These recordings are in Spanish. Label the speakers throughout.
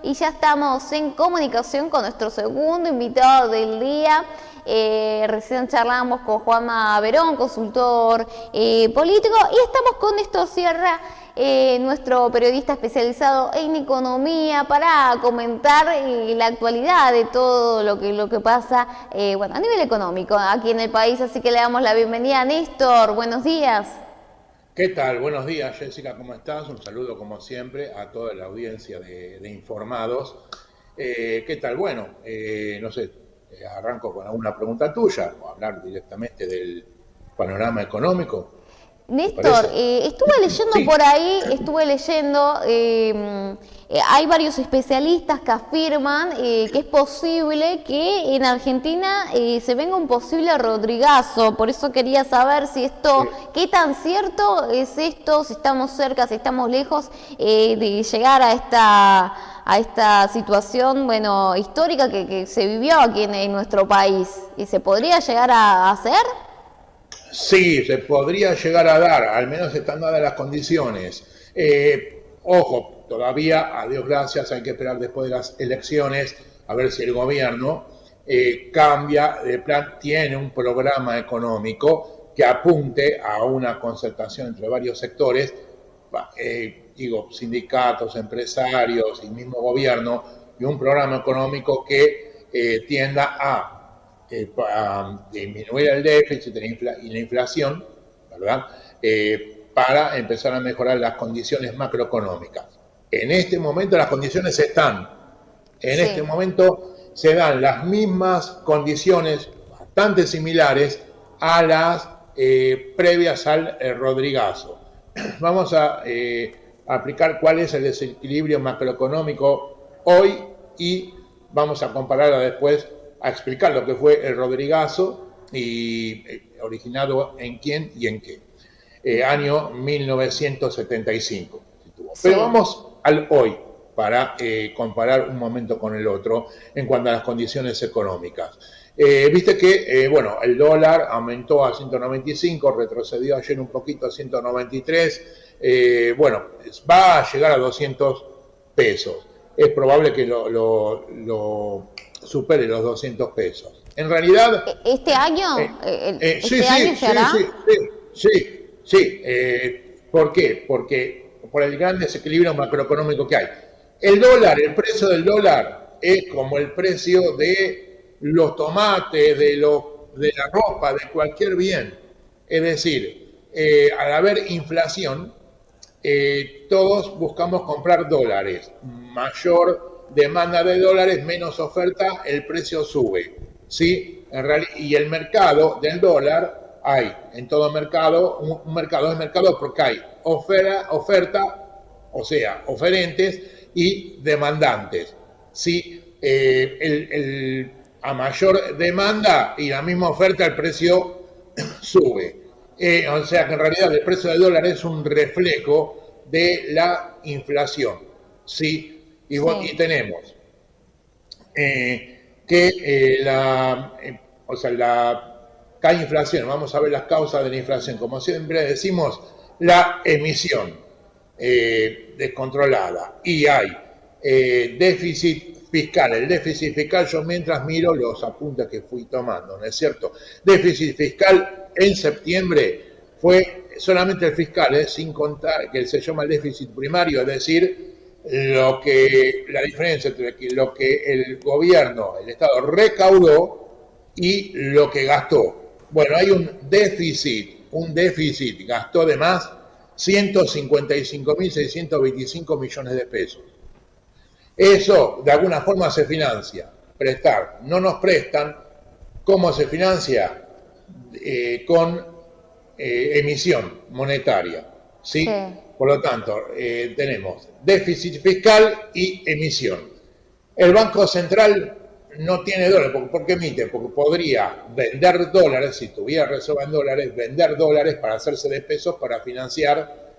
Speaker 1: Y ya estamos en comunicación con nuestro segundo invitado del día. Recién charlamos con Juanma Verón, consultor político, y estamos con Néstor Sierra, nuestro periodista especializado en economía, para comentar la actualidad de todo lo que pasa a nivel económico aquí en el país. Así que le damos la bienvenida a Néstor. Buenos días.
Speaker 2: ¿Qué tal? Buenos días, Jessica, ¿cómo estás? Un saludo, como siempre, a toda la audiencia de Informados. ¿Qué tal? Bueno, no sé, arranco con alguna pregunta tuya, o hablar directamente del panorama económico.
Speaker 1: Néstor, estuve leyendo
Speaker 2: Sí.
Speaker 1: por ahí, hay varios especialistas que afirman que es posible que en Argentina se venga un posible Rodrigazo. Por eso quería saber si esto, qué tan cierto es esto, si estamos cerca, si estamos lejos de llegar a esta situación, histórica que se vivió aquí en nuestro país. ¿Y se podría llegar a hacer?
Speaker 2: Sí, se podría llegar a dar, al menos están dadas las condiciones. Ojo, todavía, a Dios gracias, hay que esperar después de las elecciones a ver si el gobierno cambia de plan, tiene un programa económico que apunte a una concertación entre varios sectores, sindicatos, empresarios y mismo gobierno, y un programa económico que tienda a disminuir el déficit y la inflación, ¿verdad? Para empezar a mejorar las condiciones macroeconómicas. En este momento las condiciones están. En este momento se dan las mismas condiciones, bastante similares a las previas al Rodrigazo. Vamos a aplicar cuál es el desequilibrio macroeconómico hoy y vamos a compararla después, a explicar lo que fue el Rodrigazo y originado en quién y en qué. Año 1975. Pero vamos al hoy para comparar un momento con el otro en cuanto a las condiciones económicas. Viste que, el dólar aumentó a 195, retrocedió ayer un poquito a 193, va a llegar a 200 pesos. Es probable que lo supere los 200 pesos. En realidad...
Speaker 1: ¿Este año?
Speaker 2: Sí. ¿Por qué? Porque por el gran desequilibrio macroeconómico que hay. El dólar, el precio del dólar es como el precio de los tomates, de la ropa, de cualquier bien. Es decir, al haber inflación, todos buscamos comprar dólares. Mayor demanda de dólares, menos oferta, el precio sube. ¿Sí? Y el mercado del dólar, hay en todo mercado, un mercado es mercado porque hay oferta, o sea, oferentes y demandantes. ¿Sí? A mayor demanda y la misma oferta, el precio sube. O sea que en realidad el precio del dólar es un reflejo de la inflación. ¿Sí? Y tenemos hay inflación. Vamos a ver las causas de la inflación. Como siempre decimos, la emisión descontrolada. Y hay déficit fiscal. El déficit fiscal, yo mientras miro los apuntes que fui tomando, ¿no es cierto? Déficit fiscal en septiembre fue solamente el fiscal, sin contar que se llama el déficit primario, es decir, la diferencia entre lo que el gobierno, el Estado recaudó y lo que gastó. Bueno, hay un déficit, gastó de más 155.625 millones de pesos. Eso de alguna forma se financia, prestar. No nos prestan. ¿Cómo se financia? Con emisión monetaria. ¿Sí? Por lo tanto, tenemos déficit fiscal y emisión. El Banco Central no tiene dólares. ¿Por qué emite? Porque podría vender dólares, si tuviera reserva en dólares, vender dólares para hacerse de pesos para financiar,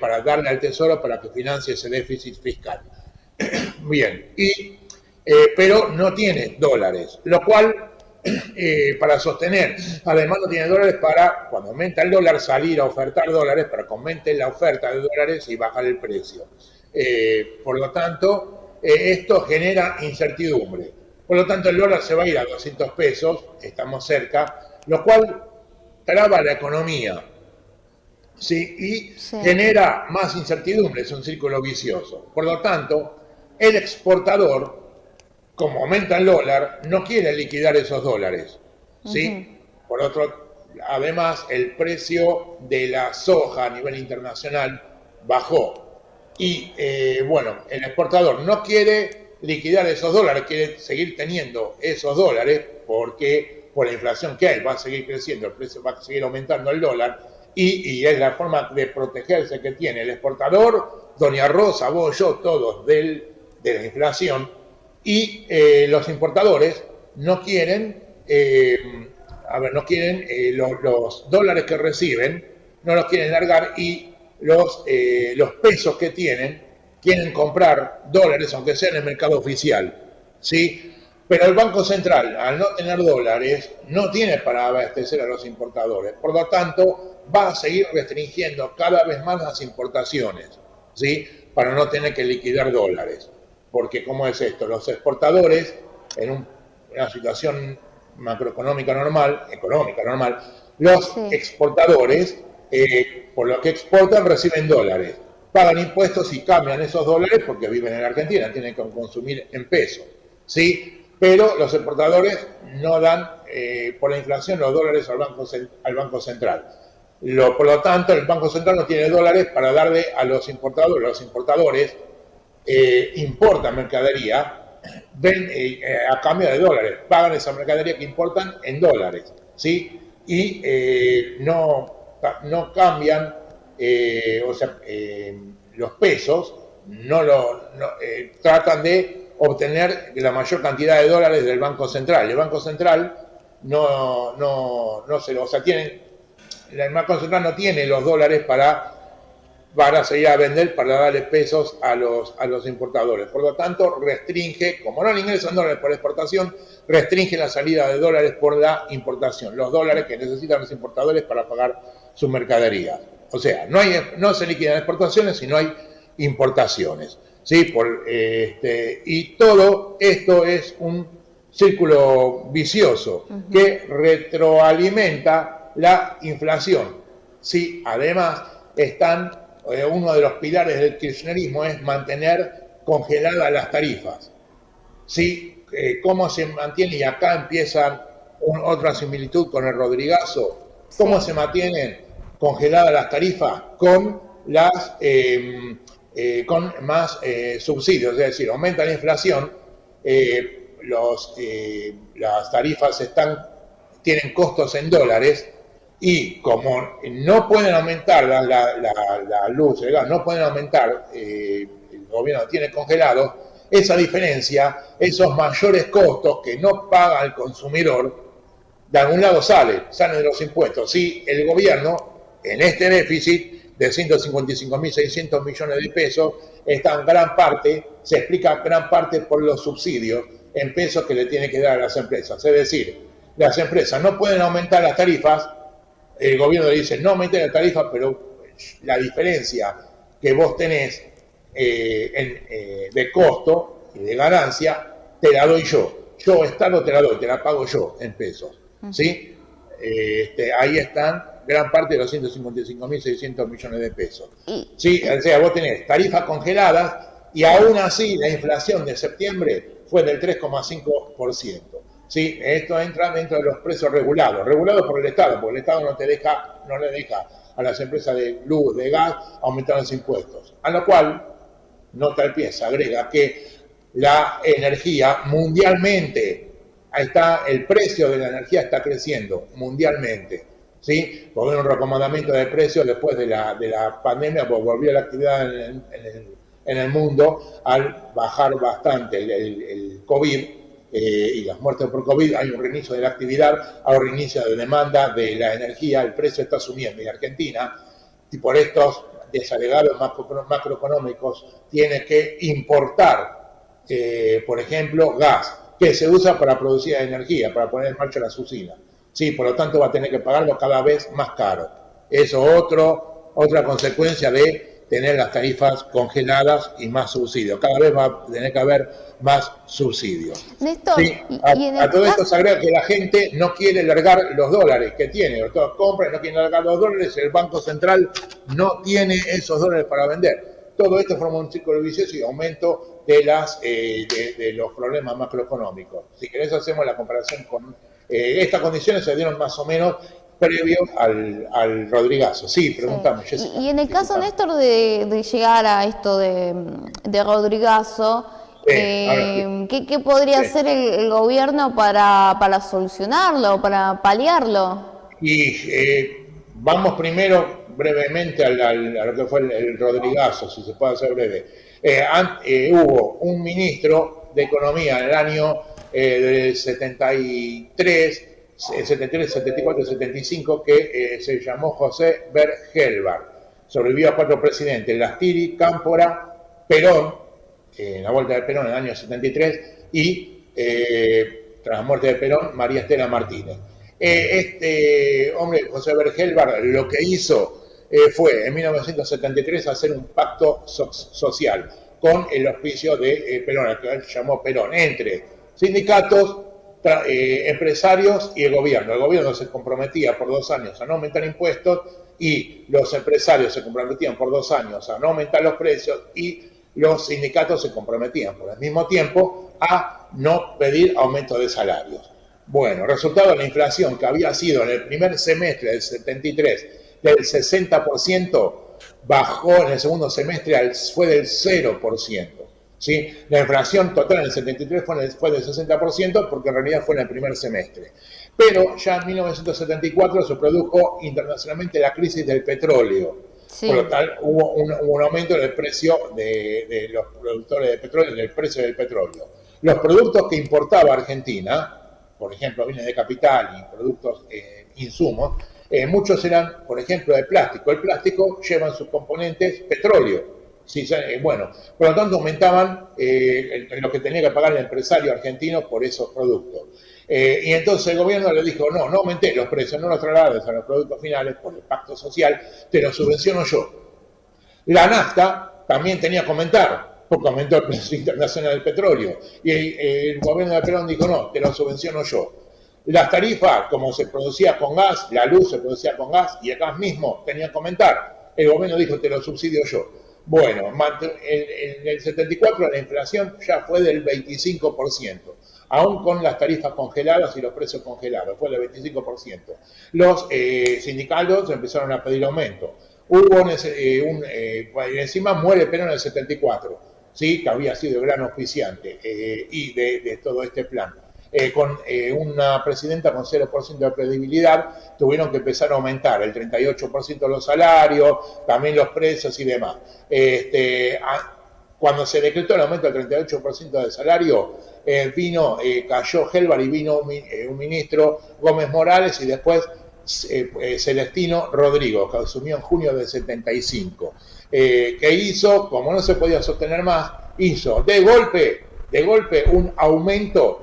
Speaker 2: para darle al Tesoro para que financie ese déficit fiscal. Bien, pero no tiene dólares, lo cual para sostener, además no tiene dólares para, cuando aumenta el dólar, salir a ofertar dólares para que aumente la oferta de dólares y bajar el precio. Por lo tanto, esto genera incertidumbre. Por lo tanto, el dólar se va a ir a 200 pesos, estamos cerca, lo cual traba la economía, ¿sí? Y genera más incertidumbre, es un círculo vicioso. Por lo tanto, el exportador, como aumenta el dólar, no quiere liquidar esos dólares, ¿sí? Por otro, además, el precio de la soja a nivel internacional bajó. Y, bueno, el exportador no quiere liquidar esos dólares, quiere seguir teniendo esos dólares porque por la inflación que hay va a seguir creciendo, el precio va a seguir aumentando el dólar y es la forma de protegerse que tiene el exportador, doña Rosa, vos, yo, todos de la inflación, y los importadores no quieren, los dólares que reciben, no los quieren largar y los pesos que tienen, quieren comprar dólares, aunque sea en el mercado oficial, ¿sí? Pero el Banco Central, al no tener dólares, no tiene para abastecer a los importadores. Por lo tanto, va a seguir restringiendo cada vez más las importaciones, ¿sí? Para no tener que liquidar dólares. Porque, ¿cómo es esto? Los exportadores, en una situación macroeconómica normal, los exportadores, por lo que exportan, reciben dólares. Pagan impuestos y cambian esos dólares porque viven en Argentina, tienen que consumir en pesos, ¿sí? Pero los exportadores no dan, por la inflación, los dólares al Banco Central. Por lo tanto, el Banco Central no tiene dólares para darle a los importadores. Los importadores importan mercadería a cambio de dólares, pagan esa mercadería que importan en dólares, ¿sí? Y no cambian, los pesos, tratan de obtener la mayor cantidad de dólares del Banco Central. El Banco Central el Banco Central no tiene los dólares para seguir a vender, para darle pesos a los importadores. Por lo tanto, restringe, como no le ingresan dólares por exportación, restringe la salida de dólares por la importación, los dólares que necesitan los importadores para pagar su mercadería. O sea, no se liquidan exportaciones, sino hay importaciones, ¿sí? Y todo esto es un círculo vicioso que retroalimenta la inflación. Sí, además uno de los pilares del kirchnerismo es mantener congeladas las tarifas. ¿Sí? ¿Cómo se mantiene? Y acá empieza otra similitud con el Rodrigazo. ¿Cómo se mantienen congeladas las tarifas? Con más subsidios, es decir, aumenta la inflación, las tarifas tienen costos en dólares y como no pueden aumentar la luz, el gas, no pueden aumentar, el gobierno tiene congelados, esa diferencia, esos mayores costos que no paga el consumidor, de algún lado salen de los impuestos. Sí, el gobierno, en este déficit de 155.600 millones de pesos, se explica gran parte por los subsidios en pesos que le tiene que dar a las empresas. Es decir, las empresas no pueden aumentar las tarifas, el gobierno le dice no aumenten las tarifas, pero la diferencia que vos tenés de costo y de ganancia, te la doy yo. Yo, Estado, te la doy, te la pago yo en pesos. ¿Sí? Ahí están gran parte de los 155.600 millones de pesos. ¿Sí? O sea, vos tenés tarifas congeladas y aún así la inflación de septiembre fue del 3,5%. ¿Sí? Esto entra dentro de los precios regulados por el Estado, porque el Estado no le deja a las empresas de luz, de gas, aumentar los impuestos. A lo cual, nota al pie, se agrega que la energía mundialmente, el precio de la energía está creciendo mundialmente, ¿sí? Porque hubo un recomendamiento de precios después de la pandemia, porque volvió la actividad en el mundo al bajar bastante el COVID y las muertes por COVID. Hay un reinicio de la actividad, hay un reinicio de demanda de la energía, el precio está subiendo y Argentina, y por estos desagregados macroeconómicos, tiene que importar, por ejemplo, gas, que se usa para producir energía, para poner en marcha las usinas. Sí, por lo tanto va a tener que pagarlo cada vez más caro. Eso otra consecuencia de tener las tarifas congeladas y más subsidios. Cada vez va a tener que haber más subsidios.
Speaker 1: Néstor,
Speaker 2: Sí, a todo esto se agrega que la gente no quiere largar los dólares que tiene, todos compran y no quieren largar los dólares, el Banco Central no tiene esos dólares para vender. Todo esto forma un círculo vicioso y aumento de los problemas macroeconómicos. Si querés hacemos la comparación con estas condiciones se dieron más o menos previo al Rodrigazo. Sí, preguntame,
Speaker 1: sí. Jessica. Y en el caso, Néstor, de llegar a esto de Rodrigazo, ¿qué podría hacer el gobierno para solucionarlo, para paliarlo?
Speaker 2: Y vamos primero brevemente a lo que fue el Rodrigazo, si se puede hacer breve. Hubo un ministro de Economía en el año del 73, 74, 75, que se llamó José Bergelbar. Sobrevivió a 4 presidentes, Lastiri, Cámpora, Perón, en la vuelta de Perón en el año 73, y tras la muerte de Perón, María Estela Martínez. Este hombre, José Bergelbar, lo que hizo fue en 1973 hacer un pacto social con el auspicio de Perón, al que él llamó Perón, entre sindicatos, empresarios y el gobierno. El gobierno se comprometía por 2 años a no aumentar impuestos y los empresarios se comprometían por 2 años a no aumentar los precios y los sindicatos se comprometían por el mismo tiempo a no pedir aumento de salarios. Bueno, resultado de la inflación que había sido en el primer semestre del 73 del 60%, bajó en el segundo semestre, fue del 0%. ¿Sí? La inflación total en el 73 fue del 60% porque en realidad fue en el primer semestre. Pero ya en 1974 se produjo internacionalmente la crisis del petróleo. Sí. Por lo tal, hubo un aumento en el precio de los productores de petróleo, en el precio del petróleo. Los productos que importaba Argentina, por ejemplo, bienes de capital y productos insumos, muchos eran, por ejemplo, de plástico. El plástico lleva en sus componentes petróleo. Sí, bueno, por lo tanto aumentaban lo que tenía que pagar el empresario argentino por esos productos. Y entonces el gobierno le dijo, no aumenté los precios, no los traslades a los productos finales por el pacto social, te los subvenciono yo. La nafta también tenía que aumentar, porque aumentó el precio internacional del petróleo. Y el gobierno de Perón dijo, no, te lo subvenciono yo. Las tarifas, como se producía con gas, la luz se producía con gas y el gas mismo tenía que aumentar. El gobierno dijo, te lo subsidio yo. Bueno, en el 74 la inflación ya fue del 25%, aún con las tarifas congeladas y los precios congelados, fue del 25%. Los sindicatos empezaron a pedir aumento. Hubo encima muere Perón en el 74, ¿sí? Que había sido el gran auspiciante y de todo este plan. Con una presidenta con 0% de credibilidad, tuvieron que empezar a aumentar el 38% los salarios, también los precios y demás. Cuando se decretó el aumento del 38% del salario, cayó Gelbar y vino un ministro, Gómez Morales, y después Celestino Rodrigo, que asumió en junio del 75. Que hizo, como no se podía sostener más, hizo de golpe un aumento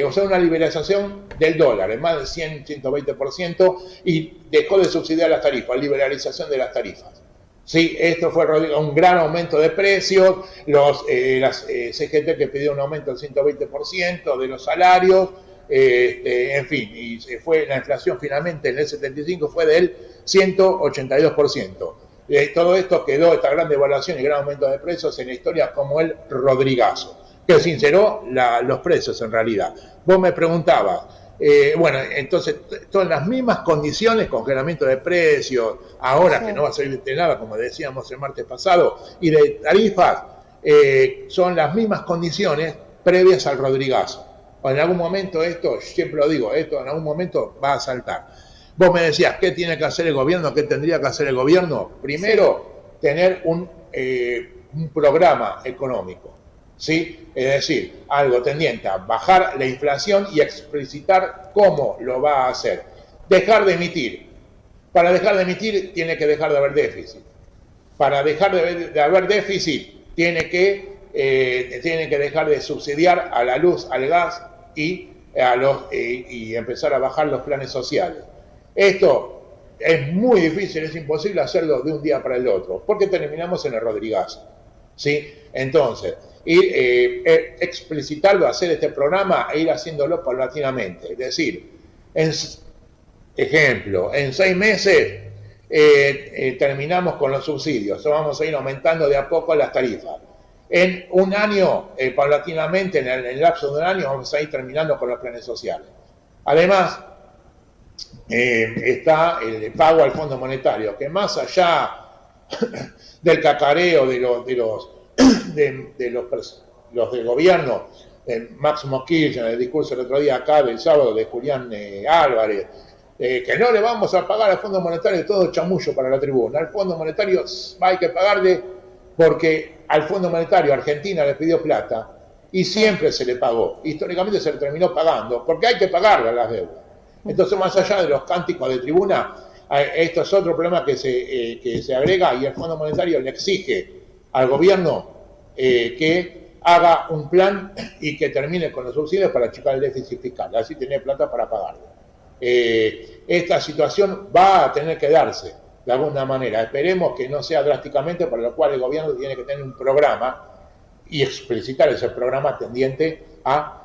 Speaker 2: o sea, una liberalización del dólar en más del 100-120% y dejó de subsidiar las tarifas, liberalización de las tarifas. Sí, esto fue un gran aumento de precios, las CGT que pidió un aumento del 120% de los salarios, en fin, y la inflación finalmente en el 75 fue del 182%. Todo esto quedó, esta gran devaluación y gran aumento de precios en la historia como el Rodrigazo, que sinceró los precios en realidad. Vos me preguntabas, bueno, entonces, todas las mismas condiciones, congelamiento de precios, ahora sí, que no va a servir de nada, como decíamos el martes pasado, y de tarifas, son las mismas condiciones previas al Rodrigazo. O en algún momento esto, siempre lo digo, esto en algún momento va a saltar. Vos me decías, ¿qué tiene que hacer el gobierno? ¿Qué tendría que hacer el gobierno? Primero, tener un programa económico. ¿Sí? Es decir, algo tendiente a bajar la inflación y explicitar cómo lo va a hacer. Dejar de emitir. Para dejar de emitir tiene que dejar de haber déficit. Para dejar de haber déficit tiene que dejar de subsidiar a la luz, al gas y empezar a bajar los planes sociales. Esto es muy difícil, es imposible hacerlo de un día para el otro, porque terminamos en el Rodrigazo, ¿sí? Entonces, explicitarlo, hacer este programa e ir haciéndolo paulatinamente. Es decir, ejemplo, en 6 meses terminamos con los subsidios, vamos a ir aumentando de a poco las tarifas. En un año, paulatinamente, en el lapso de un año, vamos a ir terminando con los planes sociales. Además, está el pago al Fondo Monetario, que más allá del cacareo de los del gobierno, Máximo Kirchner, el discurso el otro día acá del sábado de Julián Álvarez, que no le vamos a pagar al Fondo Monetario, todo chamullo para la tribuna. Al Fondo Monetario hay que pagarle porque al Fondo Monetario Argentina le pidió plata y siempre se le pagó. Históricamente se le terminó pagando porque hay que pagarle a las deudas. Entonces, más allá de los cánticos de tribuna, esto es otro problema que se agrega, y el Fondo Monetario le exige al gobierno que haga un plan y que termine con los subsidios para achicar el déficit fiscal, así tener plata para pagarlo. Esta situación va a tener que darse de alguna manera. Esperemos que no sea drásticamente, para lo cual el gobierno tiene que tener un programa y explicitar ese programa tendiente a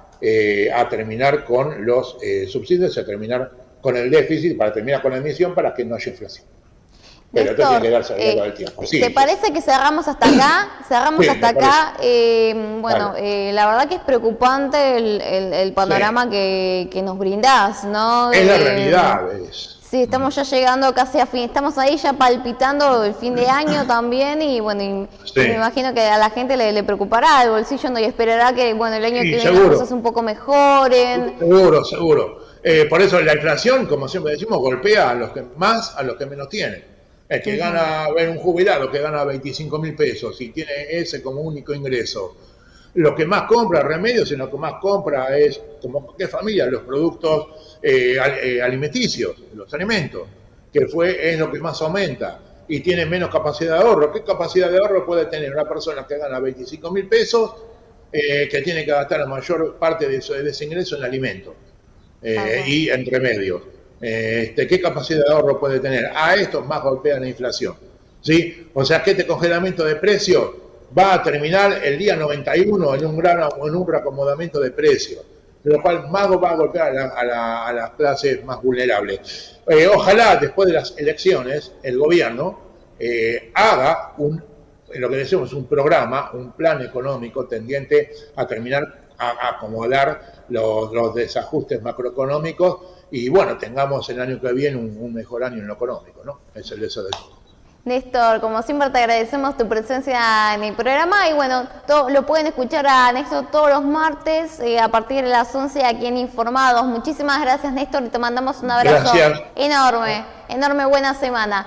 Speaker 2: terminar con los subsidios, a terminar con el déficit, para terminar con la emisión, para que no haya inflación. Pero esto tiene que darse a lo largo del tiempo. Sí,
Speaker 1: ¿te parece que cerramos hasta acá? Cerramos
Speaker 2: sí,
Speaker 1: hasta acá. Bueno,
Speaker 2: vale.
Speaker 1: La verdad que es preocupante el panorama
Speaker 2: Sí.
Speaker 1: que nos brindás, ¿no?
Speaker 2: Es la realidad.
Speaker 1: Sí, estamos ya llegando casi a fin, estamos ahí ya palpitando el fin de año también, y bueno,
Speaker 2: Sí.
Speaker 1: me imagino que a la gente le preocupará el bolsillo, ¿no? Y esperará que, bueno, el año
Speaker 2: Sí,
Speaker 1: que viene
Speaker 2: seguro.
Speaker 1: las cosas un poco mejoren.
Speaker 2: Seguro, seguro. Por eso la inflación, como siempre decimos, golpea a los que más, a los que menos tienen. El que gana, ver un jubilado que gana 25.000 pesos y tiene ese como único ingreso. Lo que más compra remedios, y lo que más compra es, como cualquier familia, los productos alimenticios, los alimentos, que es lo que más aumenta y tiene menos capacidad de ahorro. ¿Qué capacidad de ahorro puede tener una persona que gana 25.000 pesos, que tiene que gastar la mayor parte de ese ingreso en alimentos y en remedios? ¿Qué capacidad de ahorro puede tener? A estos más golpea la inflación, ¿sí? O sea que este congelamiento de precios va a terminar el día 91 en un reacomodamiento de precios, lo cual más va a golpear a las clases más vulnerables. Ojalá después de las elecciones el gobierno haga lo que decimos, un programa, un plan económico tendiente a terminar a acomodar los desajustes macroeconómicos y, bueno, tengamos el año que viene un mejor año en lo económico, ¿no? Es el deseo de todos.
Speaker 1: Néstor, como siempre te agradecemos tu presencia en el programa, y bueno, lo pueden escuchar a Néstor todos los martes a partir de las 11 aquí en Informados. Muchísimas gracias, Néstor, y te mandamos un abrazo enorme, buena semana.